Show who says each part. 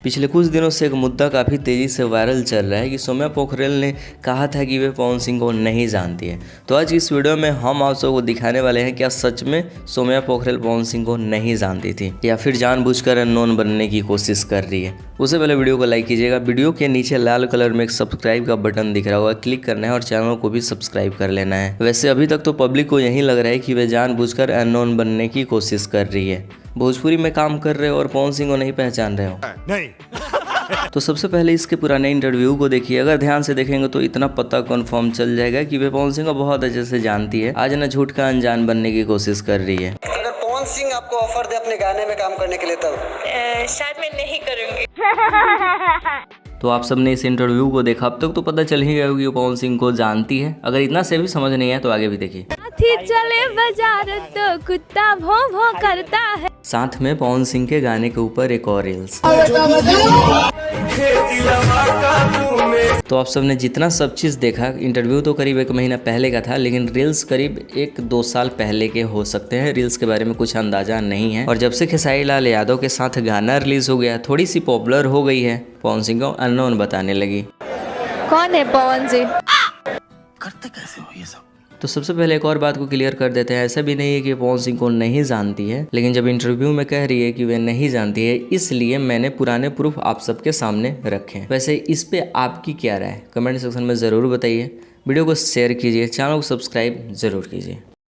Speaker 1: पिछले कुछ दिनों से एक मुद्दा काफ़ी तेज़ी से वायरल चल रहा है कि सौम्या पोखरेल ने कहा था कि वे पवन सिंह को नहीं जानती है। तो आज इस वीडियो में हम आप सबको दिखाने वाले हैं क्या सच में सौम्या पोखरेल पवन सिंह को नहीं जानती थी या फिर जानबूझकर अननोन बनने की कोशिश कर रही है। उससे पहले वीडियो को लाइक कीजिएगा। वीडियो के नीचे लाल कलर में एक सब्सक्राइब का बटन दिख रहा होगा, क्लिक करना है और चैनल को भी सब्सक्राइब कर लेना है। वैसे अभी तक तो पब्लिक को यही लग रहा है कि वे जानबूझकर अननोन बनने की कोशिश कर रही है। भोजपुरी में काम कर रहे हो और पवन सिंह को नहीं पहचान रहे हो नहीं। तो सबसे पहले इसके पुराने इंटरव्यू को देखिए। अगर ध्यान से देखेंगे तो इतना पता कंफर्म चल जाएगा कि वे पवन सिंह को बहुत अच्छे से जानती है। आज ना झूठ का अनजान बनने की कोशिश कर रही है।
Speaker 2: अगर पवन सिंह आपको ऑफर दे अपने गाने में काम करने के लिए तब
Speaker 3: शायद मैं नहीं करूंगी।
Speaker 1: तो आप सबने इस इंटरव्यू को देखा, अब तक तो पता चल ही गया कि वो पवन सिंह को जानती है। अगर इतना से भी समझ नहीं है तो आगे भी देखिए।
Speaker 3: चले बाजार तो कुत्ता भौं भौं करता है।
Speaker 1: साथ में पवन सिंह के गाने के ऊपर एक और रील्स। तो आप सबने जितना सब चीज़ देखा, इंटरव्यू तो करीब 1 महीना पहले का था, लेकिन रील्स करीब 1-2 साल पहले के हो सकते हैं। रील्स के बारे में कुछ अंदाजा नहीं है। और जब से खेसारी लाल यादव के साथ गाना रिलीज हो गया, थोड़ी सी पॉपुलर हो गई है, पवन सिंह को अननोन बताने लगी।
Speaker 3: कौन है पवन जी?
Speaker 2: करते कैसे हो ये सब?
Speaker 1: तो सबसे पहले एक और बात को क्लियर कर देते हैं। ऐसा भी नहीं है कि पवन सिंह को नहीं जानती है, लेकिन जब इंटरव्यू में कह रही है कि वे नहीं जानती है, इसलिए मैंने पुराने प्रूफ आप सबके सामने रखे हैं। वैसे इस पे आपकी क्या राय है, कमेंट सेक्शन में ज़रूर बताइए। वीडियो को शेयर कीजिए, चैनल को सब्सक्राइब ज़रूर कीजिए।